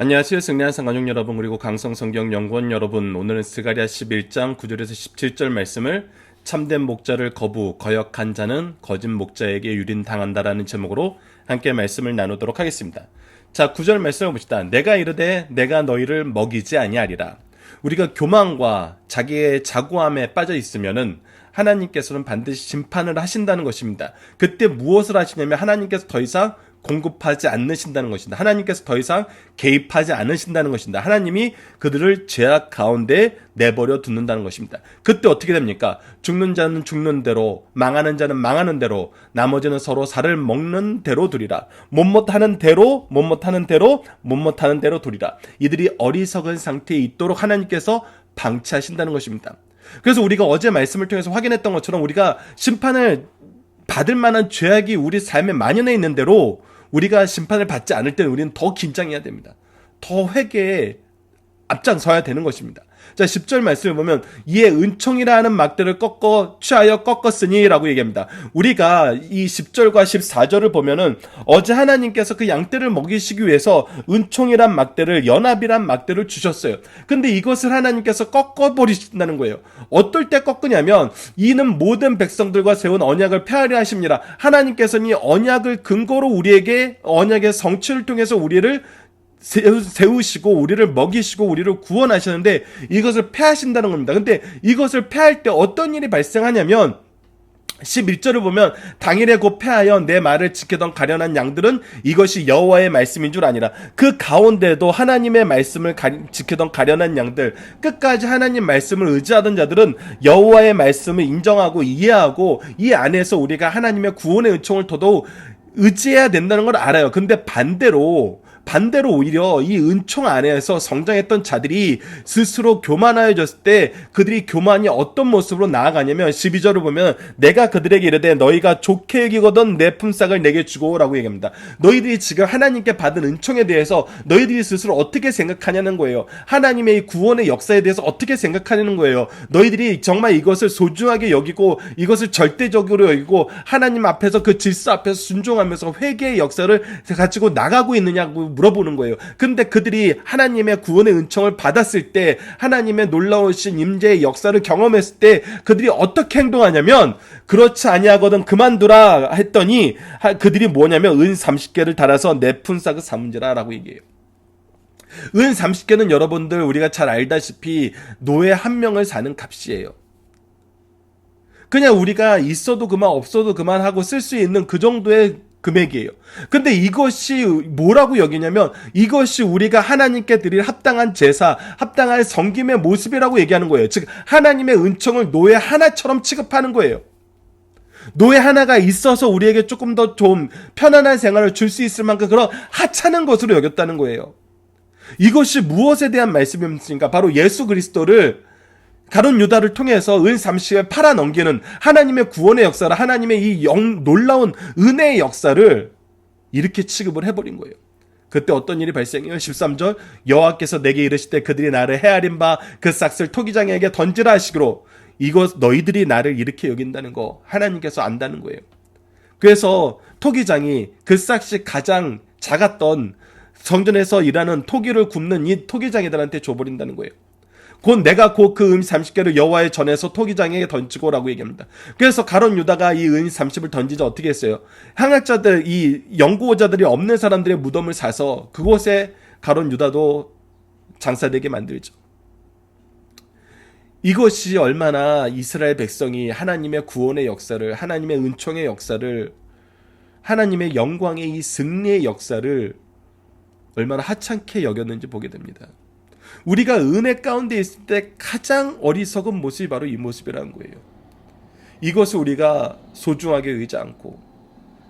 안녕하세요. 승리한 가족 여러분, 그리고 강성성경연구원 여러분. 오늘은 스가랴 11장 9절에서 17절 말씀을 참된 목자를 거역한 자는 거짓 목자에게 유린당한다라는 제목으로 함께 말씀을 나누도록 하겠습니다. 자, 9절 말씀을 봅시다. 내가 이르되 내가 너희를 먹이지 아니하리라. 우리가 교만과 자기의 자고함에 빠져 있으면은 하나님께서는 반드시 심판을 하신다는 것입니다. 그때 무엇을 하시냐면 하나님께서 더 이상 공급하지 않으신다는 것입니다. 하나님께서 더 이상 개입하지 않으신다는 것입니다. 하나님이 그들을 죄악 가운데 내버려 두는다는 것입니다. 그때 어떻게 됩니까? 죽는 자는 죽는 대로, 망하는 자는 망하는 대로, 나머지는 서로 살을 먹는 대로 두리라. 못못하는 대로 두리라. 이들이 어리석은 상태에 있도록 하나님께서 방치하신다는 것입니다. 그래서 우리가 어제 말씀을 통해서 확인했던 것처럼 우리가 심판을 받을 만한 죄악이 우리 삶에 만연해 있는 대로 우리가 심판을 받지 않을 때는 우리는 더 긴장해야 됩니다. 더 회개에 앞장서야 되는 것입니다. 자, 10절 말씀을 보면 이에 은총이라 하는 막대를 취하여 꺾었으니 라고 얘기합니다. 우리가 이 10절과 14절을 보면은 어제 하나님께서 그 양떼를 먹이시기 위해서 은총이란 막대를, 연합이란 막대를 주셨어요. 근데 이것을 하나님께서 꺾어버리신다는 거예요. 어떨 때 꺾으냐면 이는 모든 백성들과 세운 언약을 폐하려 하십니다. 하나님께서는 이 언약을 근거로 우리에게 언약의 성취를 통해서 우리를 세우시고 우리를 먹이시고 우리를 구원하시는데 이것을 폐하신다는 겁니다. 근데 이것을 폐할 때 어떤 일이 발생하냐면 11절을 보면 당일에 곧 폐하여 내 말을 지키던 가련한 양들은 이것이 여호와의 말씀인 줄 아니라. 그 가운데도 하나님의 말씀을 지키던 가련한 양들, 끝까지 하나님 말씀을 의지하던 자들은 여호와의 말씀을 인정하고 이해하고 이 안에서 우리가 하나님의 구원의 은총을 더더욱 의지해야 된다는 걸 알아요. 근데 반대로 오히려 이 은총 안에서 성장했던 자들이 스스로 교만하여졌을 때 그들이 교만이 어떤 모습으로 나아가냐면 12절을 보면 내가 그들에게 이르되 너희가 좋게 여기거든 내 품삯을 내게 주고 라고 얘기합니다. 너희들이 지금 하나님께 받은 은총에 대해서 너희들이 스스로 어떻게 생각하냐는 거예요. 하나님의 이 구원의 역사에 대해서 어떻게 생각하냐는 거예요. 너희들이 정말 이것을 소중하게 여기고 이것을 절대적으로 여기고 하나님 앞에서 그 질서 앞에서 순종하면서 회개의 역사를 가지고 나가고 있느냐고 물어보는 거예요. 근데 그들이 하나님의 구원의 은총을 받았을 때, 하나님의 놀라우신 임재의 역사를 경험했을 때 그들이 어떻게 행동하냐면 그렇지 아니하거든 그만두라 했더니 그들이 뭐냐면 은 30개를 달아서 내 품삯을 삼은지라 라고 얘기해요. 은 30개는 여러분들 우리가 잘 알다시피 노예 한 명을 사는 값이에요. 그냥 우리가 있어도 그만 없어도 그만 하고 쓸 수 있는 그 정도의 금액이에요. 근데 이것이 뭐라고 여기냐면 이것이 우리가 하나님께 드릴 합당한 제사, 합당한 섬김의 모습이라고 얘기하는 거예요. 즉 하나님의 은총을 노예 하나처럼 취급하는 거예요. 노예 하나가 있어서 우리에게 조금 더 좀 편안한 생활을 줄 수 있을 만큼 그런 하찮은 것으로 여겼다는 거예요. 이것이 무엇에 대한 말씀입니까? 바로 예수 그리스도를 가룟 유다를 통해서 은 30에 팔아 넘기는 하나님의 구원의 역사를, 하나님의 이 놀라운 은혜의 역사를 이렇게 취급을 해버린 거예요. 그때 어떤 일이 발생해요? 13절 여호와께서 내게 이르시되 그들이 나를 헤아린 바 그 싹을 토기장에게 던지라 하시기로. 이것 너희들이 나를 이렇게 여긴다는 거 하나님께서 안다는 거예요. 그래서 토기장이 그 싹이 가장 작았던 성전에서 일하는 토기를 굽는 이 토기장애들한테 줘버린다는 거예요. 내가 그 은 30개를 여호와의 전에서 토기장에게 던지고라고 얘기합니다. 그래서 가룟 유다가 이 은 30을 던지자 어떻게 했어요? 향락자들, 이 연구자들이 없는 사람들의 무덤을 사서 그곳에 가룟 유다도 장사되게 만들죠. 이것이 얼마나 이스라엘 백성이 하나님의 구원의 역사를, 하나님의 은총의 역사를, 하나님의 영광의 이 승리의 역사를 얼마나 하찮게 여겼는지 보게 됩니다. 우리가 은혜 가운데 있을 때 가장 어리석은 모습이 바로 이 모습이라는 거예요. 이것을 우리가 소중하게 여기지 않고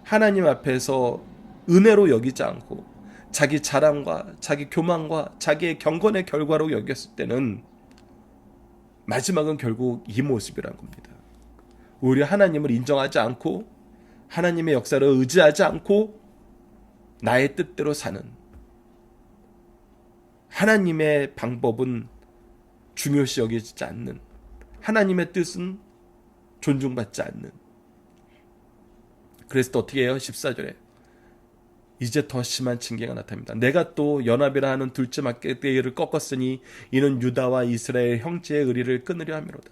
하나님 앞에서 은혜로 여기지 않고 자기 자랑과 자기 교만과 자기의 경건의 결과로 여겼을 때는 마지막은 결국 이 모습이라는 겁니다. 오히려 하나님을 인정하지 않고 하나님의 역사를 의지하지 않고 나의 뜻대로 사는, 하나님의 방법은 중요시 여기지 않는, 하나님의 뜻은 존중받지 않는. 그래서 또 어떻게 해요? 14절에 이제 더 심한 징계가 나타납니다. 내가 또 연합이라 하는 둘째 막대기를 꺾었으니 이는 유다와 이스라엘 형제의 의리를 끊으려 함이로다.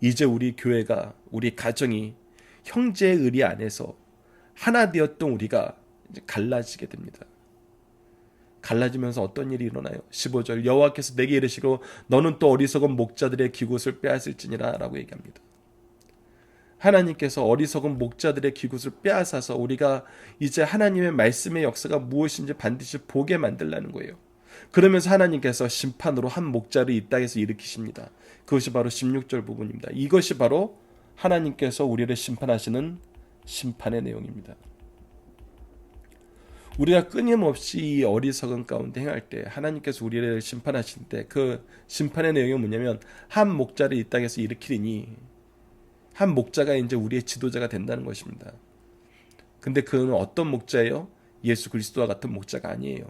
이제 우리 교회가, 우리 가정이 형제의 의리 안에서 하나 되었던 우리가 이제 갈라지게 됩니다. 갈라지면서 어떤 일이 일어나요? 15절 여호와께서 내게 이르시고 너는 또 어리석은 목자들의 기굿을 빼앗을지니라 라고 얘기합니다. 하나님께서 어리석은 목자들의 기굿을 빼앗아서 우리가 이제 하나님의 말씀의 역사가 무엇인지 반드시 보게 만들라는 거예요. 그러면서 하나님께서 심판으로 한 목자를 이 땅에서 일으키십니다. 그것이 바로 16절 부분입니다. 이것이 바로 하나님께서 우리를 심판하시는 심판의 내용입니다. 우리가 끊임없이 이 어리석은 가운데 행할 때 하나님께서 우리를 심판하실 때 그 심판의 내용이 뭐냐면 한 목자를 이 땅에서 일으키리니 한 목자가 이제 우리의 지도자가 된다는 것입니다. 근데 그는 어떤 목자예요? 예수 그리스도와 같은 목자가 아니에요.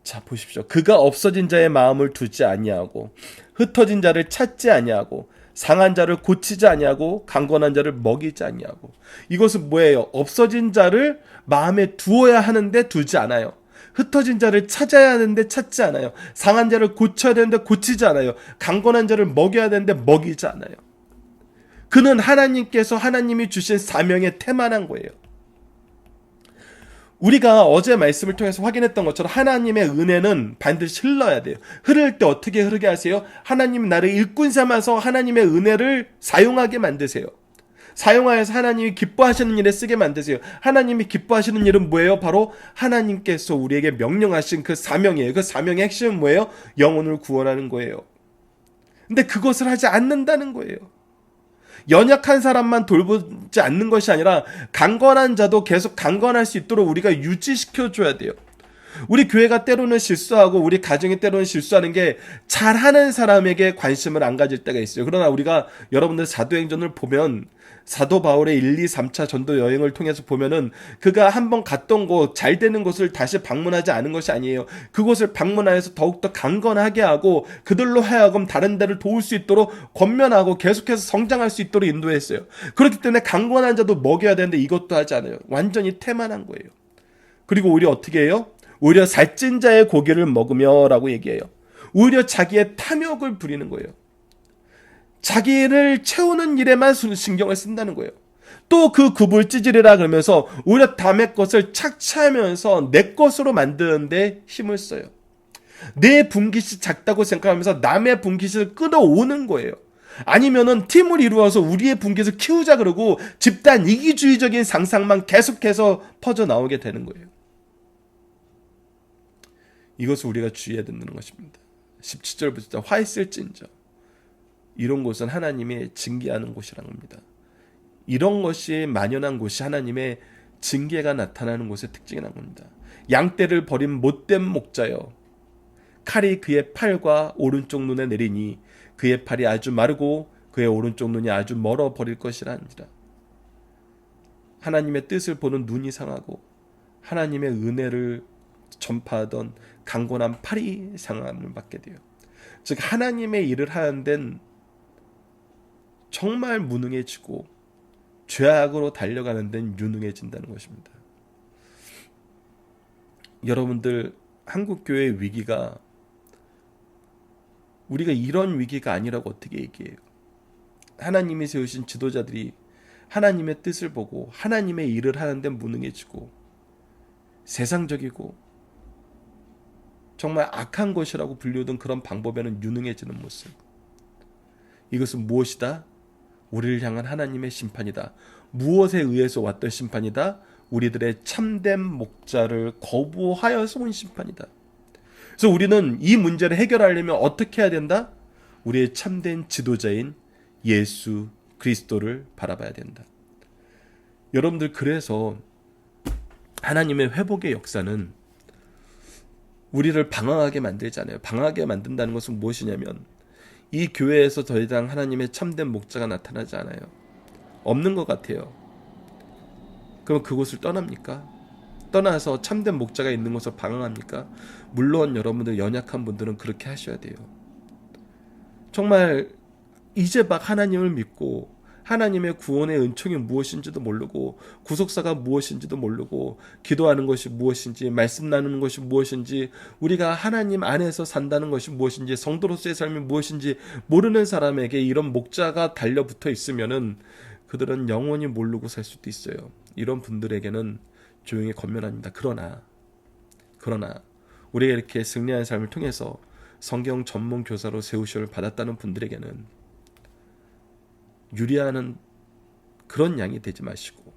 자 보십시오. 그가 없어진 자의 마음을 두지 아니하고 흩어진 자를 찾지 아니하고 상한 자를 고치지 아니하고 강건한 자를 먹이지 아니하고. 이것은 뭐예요? 없어진 자를 마음에 두어야 하는데 두지 않아요. 흩어진 자를 찾아야 하는데 찾지 않아요. 상한 자를 고쳐야 되는데 고치지 않아요. 강건한 자를 먹여야 되는데 먹이지 않아요. 그는 하나님께서 하나님이 주신 사명에 태만한 거예요. 우리가 어제 말씀을 통해서 확인했던 것처럼 하나님의 은혜는 반드시 흘러야 돼요. 흐를 때 어떻게 흐르게 하세요? 하나님 나를 일꾼 삼아서 하나님의 은혜를 사용하게 만드세요. 사용하여서 하나님이 기뻐하시는 일에 쓰게 만드세요. 하나님이 기뻐하시는 일은 뭐예요? 바로 하나님께서 우리에게 명령하신 그 사명이에요. 그 사명의 핵심은 뭐예요? 영혼을 구원하는 거예요. 근데 그것을 하지 않는다는 거예요. 연약한 사람만 돌보지 않는 것이 아니라 강건한 자도 계속 강건할 수 있도록 우리가 유지시켜줘야 돼요. 우리 교회가 때로는 실수하고 우리 가정이 때로는 실수하는 게 잘하는 사람에게 관심을 안 가질 때가 있어요. 그러나 우리가 여러분들 사도행전을 보면 사도 바울의 1, 2, 3차 전도 여행을 통해서 보면은 그가 한번 갔던 곳, 잘 되는 곳을 다시 방문하지 않은 것이 아니에요. 그곳을 방문하여서 더욱더 강건하게 하고 그들로 하여금 다른 데를 도울 수 있도록 권면하고 계속해서 성장할 수 있도록 인도했어요. 그렇기 때문에 강건한 자도 먹여야 되는데 이것도 하지 않아요. 완전히 태만한 거예요. 그리고 오히려 어떻게 해요? 오히려 살찐 자의 고기를 먹으며 라고 얘기해요. 오히려 자기의 탐욕을 부리는 거예요. 자기를 채우는 일에만 신경을 쓴다는 거예요. 또 그 굽을 찌질이라 그러면서 오히려 남의 것을 착취하면서 내 것으로 만드는데 힘을 써요. 내 분깃이 작다고 생각하면서 남의 분깃을 끌어오는 거예요. 아니면은 팀을 이루어서 우리의 분깃을 키우자 그러고 집단 이기주의적인 상상만 계속해서 퍼져 나오게 되는 거예요. 이것을 우리가 주의해야 되는 것입니다. 17절부터 화 있을진저. 이런 곳은 하나님의 징계하는 곳이라는 겁니다. 이런 것이 만연한 곳이 하나님의 징계가 나타나는 곳의 특징이라는 겁니다. 양떼를 버린 못된 목자여, 칼이 그의 팔과 오른쪽 눈에 내리니 그의 팔이 아주 마르고 그의 오른쪽 눈이 아주 멀어 버릴 것이라 하니라. 하나님의 뜻을 보는 눈이 상하고 하나님의 은혜를 전파하던 강건한 팔이 상함을 받게 돼요. 즉 하나님의 일을 하는 데는 정말 무능해지고 죄악으로 달려가는 데는 유능해진다는 것입니다. 여러분들 한국교회의 위기가 우리가 이런 위기가 아니라고 어떻게 얘기해요? 하나님이 세우신 지도자들이 하나님의 뜻을 보고 하나님의 일을 하는 데 무능해지고 세상적이고 정말 악한 것이라고 불리우던 그런 방법에는 유능해지는 모습. 이것은 무엇이다? 우리를 향한 하나님의 심판이다. 무엇에 의해서 왔던 심판이다? 우리들의 참된 목자를 거부하여서 온 심판이다. 그래서 우리는 이 문제를 해결하려면 어떻게 해야 된다? 우리의 참된 지도자인 예수 그리스도를 바라봐야 된다. 여러분들 그래서 하나님의 회복의 역사는 우리를 방황하게 만들잖아요. 방황하게 만든다는 것은 무엇이냐면 이 교회에서 더 이상 하나님의 참된 목자가 나타나지 않아요. 없는 것 같아요. 그럼 그곳을 떠납니까? 떠나서 참된 목자가 있는 곳을 방황합니까? 물론 여러분들 연약한 분들은 그렇게 하셔야 돼요. 정말 이제 막 하나님을 믿고 하나님의 구원의 은총이 무엇인지도 모르고 구속사가 무엇인지도 모르고 기도하는 것이 무엇인지 말씀 나누는 것이 무엇인지 우리가 하나님 안에서 산다는 것이 무엇인지 성도로서의 삶이 무엇인지 모르는 사람에게 이런 목자가 달려붙어 있으면은 그들은 영원히 모르고 살 수도 있어요. 이런 분들에게는 조용히 권면합니다. 그러나 우리가 이렇게 승리한 삶을 통해서 성경 전문 교사로 세우심을 받았다는 분들에게는 유리하는 그런 양이 되지 마시고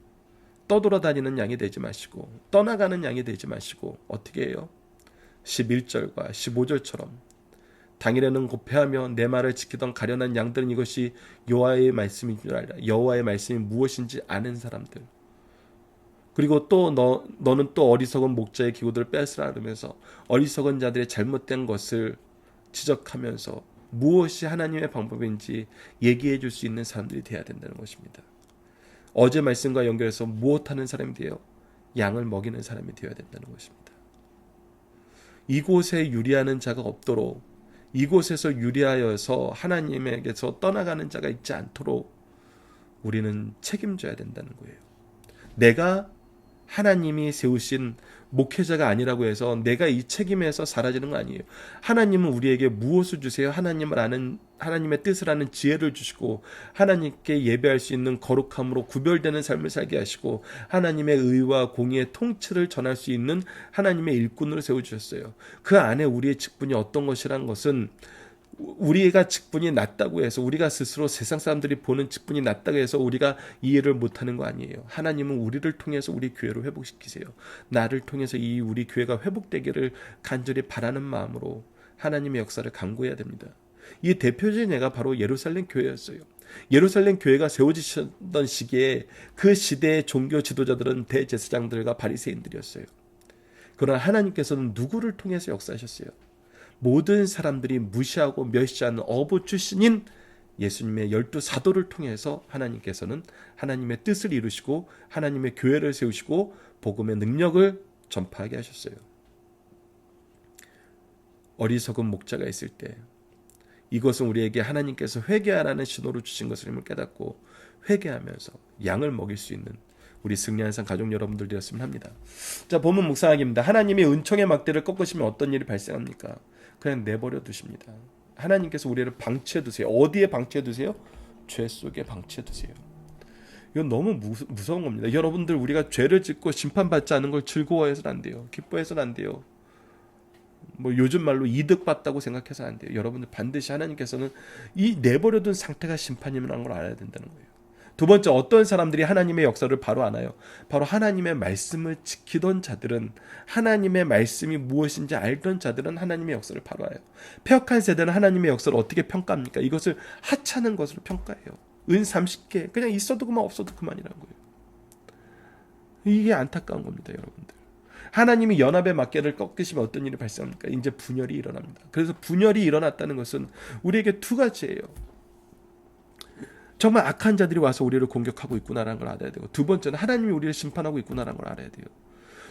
떠돌아다니는 양이 되지 마시고 떠나가는 양이 되지 마시고 어떻게 해요? 11절과 15절처럼 당일에는 곱해하며 내 말을 지키던 가련한 양들은 이것이 여호와의 말씀인 줄 알라. 여호와의 말씀이 무엇인지 아는 사람들. 그리고 또 너는 또 어리석은 목자의 기구들을 뺏으라 그러면서 어리석은 자들의 잘못된 것을 지적하면서 무엇이 하나님의 방법인지 얘기해 줄 수 있는 사람들이 되어야 된다는 것입니다. 어제 말씀과 연결해서 무엇하는 사람이 되어 양을 먹이는 사람이 되어야 된다는 것입니다. 이곳에 유리하는 자가 없도록 이곳에서 유리하여서 하나님에게서 떠나가는 자가 있지 않도록 우리는 책임져야 된다는 거예요. 내가 하나님이 세우신 목회자가 아니라고 해서 내가 이 책임에서 사라지는 거 아니에요. 하나님은 우리에게 무엇을 주세요? 하나님을 아는 하나님의 뜻을 아는 지혜를 주시고 하나님께 예배할 수 있는 거룩함으로 구별되는 삶을 살게 하시고 하나님의 의와 공의의 통치를 전할 수 있는 하나님의 일꾼으로 세워주셨어요. 그 안에 우리의 직분이 어떤 것이란 것은 우리가 직분이 낮다고 해서 우리가 스스로 세상 사람들이 보는 직분이 낮다고 해서 우리가 이해를 못하는 거 아니에요. 하나님은 우리를 통해서 우리 교회를 회복시키세요. 나를 통해서 이 우리 교회가 회복되기를 간절히 바라는 마음으로 하나님의 역사를 간구해야 됩니다. 이 대표적인 예가 바로 예루살렘 교회였어요. 예루살렘 교회가 세워지셨던 시기에 그 시대의 종교 지도자들은 대제사장들과 바리새인들이었어요. 그러나 하나님께서는 누구를 통해서 역사하셨어요? 모든 사람들이 무시하고 멸시하는 어부 출신인 예수님의 12사도를 통해서 하나님께서는 하나님의 뜻을 이루시고 하나님의 교회를 세우시고 복음의 능력을 전파하게 하셨어요. 어리석은 목자가 있을 때 이것은 우리에게 하나님께서 회개하라는 신호를 주신 것을 힘을 깨닫고 회개하면서 양을 먹일 수 있는 우리 승리한 산 가족 여러분들 되었으면 합니다. 자, 본문 묵상하기입니다. 하나님이 은총의 막대를 꺾으시면 어떤 일이 발생합니까? 그냥 내버려 두십니다. 하나님께서 우리를 방치해 두세요. 어디에 방치해 두세요? 죄 속에 방치해 두세요. 이건 너무 무서운 겁니다. 여러분들 우리가 죄를 짓고 심판받지 않은 걸 즐거워해서는 안 돼요. 기뻐해서는 안 돼요. 뭐 요즘 말로 이득 봤다고 생각해서 안 돼요. 여러분들 반드시 하나님께서는 이 내버려둔 상태가 심판이라는 걸 알아야 된다는 거예요. 두 번째, 어떤 사람들이 하나님의 역사를 바로 아나요? 바로 하나님의 말씀을 지키던 자들은, 하나님의 말씀이 무엇인지 알던 자들은 하나님의 역사를 바로 알아요. 폐역한 세대는 하나님의 역사를 어떻게 평가합니까? 이것을 하찮은 것으로 평가해요. 은 30개 그냥 있어도 그만 없어도 그만이라는 거예요. 이게 안타까운 겁니다, 여러분들. 하나님이 연합의 막대를 꺾으시면 어떤 일이 발생합니까? 이제 분열이 일어납니다. 그래서 분열이 일어났다는 것은 우리에게 두 가지예요. 정말 악한 자들이 와서 우리를 공격하고 있구나라는 걸 알아야 되고, 두 번째는 하나님이 우리를 심판하고 있구나라는 걸 알아야 돼요.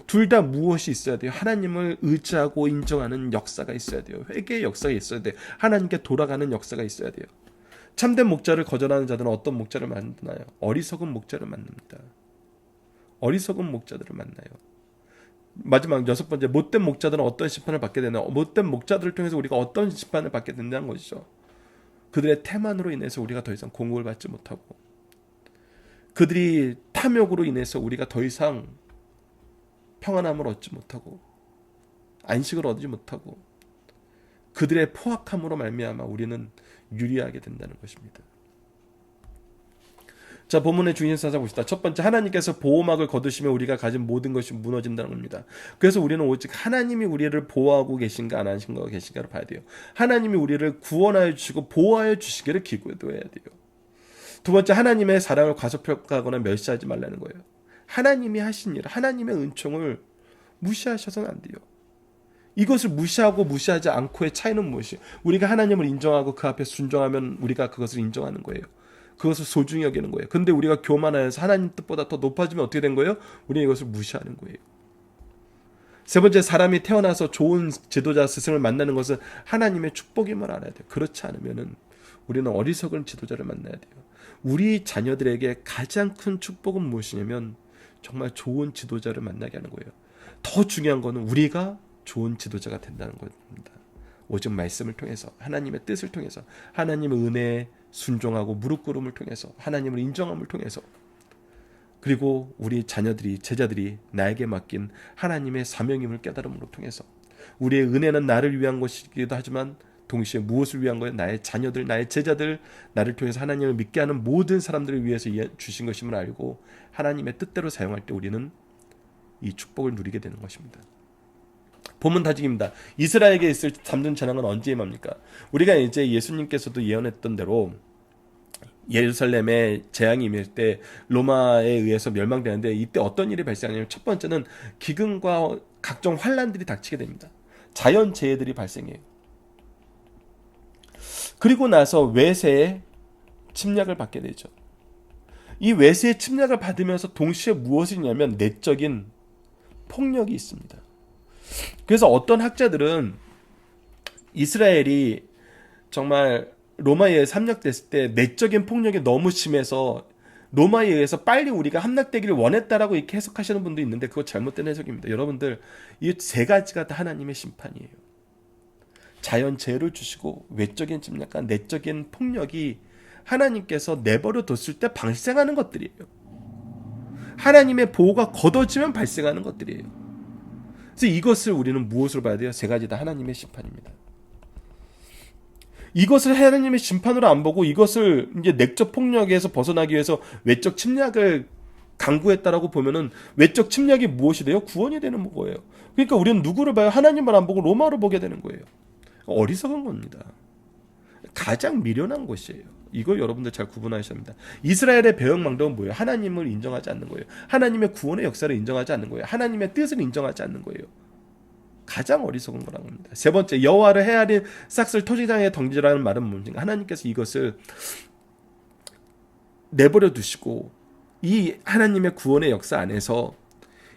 둘 다 무엇이 있어야 돼요? 하나님을 의지하고 인정하는 역사가 있어야 돼요. 회개의 역사가 있어야 돼요. 하나님께 돌아가는 역사가 있어야 돼요. 참된 목자를 거절하는 자들은 어떤 목자를 만나요? 어리석은 목자를 만납니다. 어리석은 목자들을 만나요. 마지막 6번째, 못된 목자들은 어떤 심판을 받게 되나? 못된 목자들을 통해서 우리가 어떤 심판을 받게 된다는 것이죠. 그들의 태만으로 인해서 우리가 더 이상 공급을 받지 못하고, 그들이 탐욕으로 인해서 우리가 더 이상 평안함을 얻지 못하고 안식을 얻지 못하고, 그들의 포악함으로 말미암아 우리는 유리하게 된다는 것입니다. 자, 본문의 중심 찾아봅시다. 첫 번째, 하나님께서 보호막을 거두시면 우리가 가진 모든 것이 무너진다는 겁니다. 그래서 우리는 오직 하나님이 우리를 보호하고 계신가 안 하신가 계신가를 봐야 돼요. 하나님이 우리를 구원하여 주시고 보호하여 주시기를 기도해야 돼요. 두 번째, 하나님의 사랑을 과소평가하거나 멸시하지 말라는 거예요. 하나님이 하신 일, 하나님의 은총을 무시하셔서는 안 돼요. 이것을 무시하고 무시하지 않고의 차이는 무엇이에요? 우리가 하나님을 인정하고 그 앞에 순종하면 우리가 그것을 인정하는 거예요. 그것을 소중히 여기는 거예요. 근데 우리가 교만하여서 하나님 뜻보다 더 높아지면 어떻게 된 거예요? 우리는 이것을 무시하는 거예요. 세 번째, 사람이 태어나서 좋은 지도자 스승을 만나는 것은 하나님의 축복임을 알아야 돼요. 그렇지 않으면은 우리는 어리석은 지도자를 만나야 돼요. 우리 자녀들에게 가장 큰 축복은 무엇이냐면 정말 좋은 지도자를 만나게 하는 거예요. 더 중요한 거는 우리가 좋은 지도자가 된다는 겁니다. 오직 말씀을 통해서, 하나님의 뜻을 통해서, 하나님의 은혜에 순종하고 무릎 꿇음을 통해서, 하나님을 인정함을 통해서, 그리고 우리 자녀들이, 제자들이 나에게 맡긴 하나님의 사명임을 깨달음으로 통해서, 우리의 은혜는 나를 위한 것이기도 하지만 동시에 무엇을 위한 거예요? 나의 자녀들, 나의 제자들, 나를 통해서 하나님을 믿게 하는 모든 사람들을 위해서 주신 것임을 알고 하나님의 뜻대로 사용할 때 우리는 이 축복을 누리게 되는 것입니다. 본문 다짐입니다. 이스라엘에게 있을 잠든 재앙은 언제 임합니까? 우리가 이제 예수님께서도 예언했던 대로 예루살렘에 재앙이 임할 때 로마에 의해서 멸망되는데, 이때 어떤 일이 발생하냐면 첫 번째는 기근과 각종 환란들이 닥치게 됩니다. 자연재해들이 발생해요. 그리고 나서 외세의 침략을 받게 되죠. 이 외세의 침략을 받으면서 동시에 무엇이냐면 내적인 폭력이 있습니다. 그래서 어떤 학자들은 이스라엘이 정말 로마에 의해 함락됐을 때 내적인 폭력이 너무 심해서 로마에 의해서 빨리 우리가 함락되기를 원했다라고 이렇게 해석하시는 분도 있는데, 그거 잘못된 해석입니다. 여러분들, 이 세 가지가 다 하나님의 심판이에요. 자연재해를 주시고 외적인 침략과 내적인 폭력이 하나님께서 내버려 뒀을 때 발생하는 것들이에요. 하나님의 보호가 걷어지면 발생하는 것들이에요. 그래서 이것을 우리는 무엇으로 봐야 돼요? 세 가지 다 하나님의 심판입니다. 이것을 하나님의 심판으로 안 보고 이것을 이제 내적 폭력에서 벗어나기 위해서 외적 침략을 강구했다라고 보면은 외적 침략이 무엇이 돼요? 구원이 되는 거예요. 그러니까 우리는 누구를 봐요? 하나님을 안 보고 로마를 보게 되는 거예요. 어리석은 겁니다. 가장 미련한 것이에요. 이걸 여러분들 잘 구분하셔야 합니다. 이스라엘의 배역망덕은 뭐예요? 하나님을 인정하지 않는 거예요. 하나님의 구원의 역사를 인정하지 않는 거예요. 하나님의 뜻을 인정하지 않는 거예요. 가장 어리석은 거라는 겁니다. 세 번째, 여호와를 헤아린 싹쓸 토지장에 던지라는 말은 뭡니까? 하나님께서 이것을 내버려 두시고 이 하나님의 구원의 역사 안에서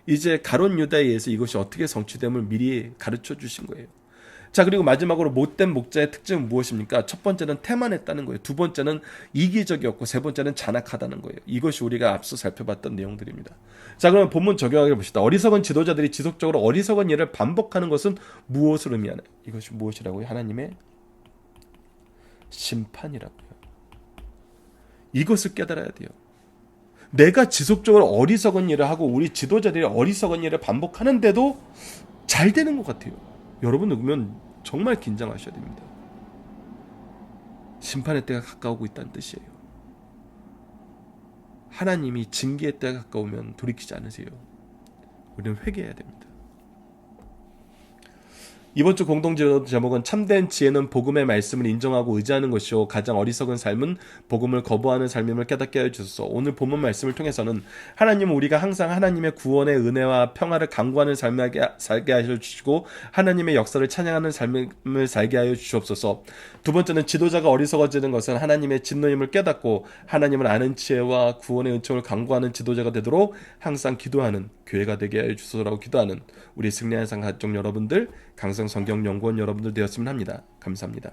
이제 가룟 유다에 의해서 이것이 어떻게 성취됨을 미리 가르쳐 주신 거예요. 자, 그리고 마지막으로 못된 목자의 특징은 무엇입니까? 첫 번째는 태만했다는 거예요. 두 번째는 이기적이었고, 세 번째는 잔악하다는 거예요. 이것이 우리가 앞서 살펴봤던 내용들입니다. 자, 그러면 본문 적용하게 봅시다. 어리석은 지도자들이 지속적으로 어리석은 일을 반복하는 것은 무엇을 의미하나요? 이것이 무엇이라고요? 하나님의 심판이라고요. 이것을 깨달아야 돼요. 내가 지속적으로 어리석은 일을 하고 우리 지도자들이 어리석은 일을 반복하는데도 잘 되는 것 같아요. 여러분 그러면 정말 긴장하셔야 됩니다. 심판의 때가 가까우고 있다는 뜻이에요. 하나님이 징계의 때가 가까우면 돌이키지 않으세요. 우리는 회개해야 됩니다. 이번 주 공동 제목은 참된 지혜는 복음의 말씀을 인정하고 의지하는 것이요 가장 어리석은 삶은 복음을 거부하는 삶임을 깨닫게 해주소서. 오늘 본문 말씀을 통해서는 하나님은 우리가 항상 하나님의 구원의 은혜와 평화를 강구하는 삶을 살게 하여 주시고 하나님의 역사를 찬양하는 삶을 살게 하여 주시옵소서. 두 번째는 지도자가 어리석어지는 것은 하나님의 진노임을 깨닫고 하나님을 아는 지혜와 구원의 은총을 강구하는 지도자가 되도록 항상 기도하는 교회가 되게 하여 주소서라고 기도하는 우리 승리한 상 가족 여러분들, 강성 성경 연구원 여러분들 되었으면 합니다. 감사합니다.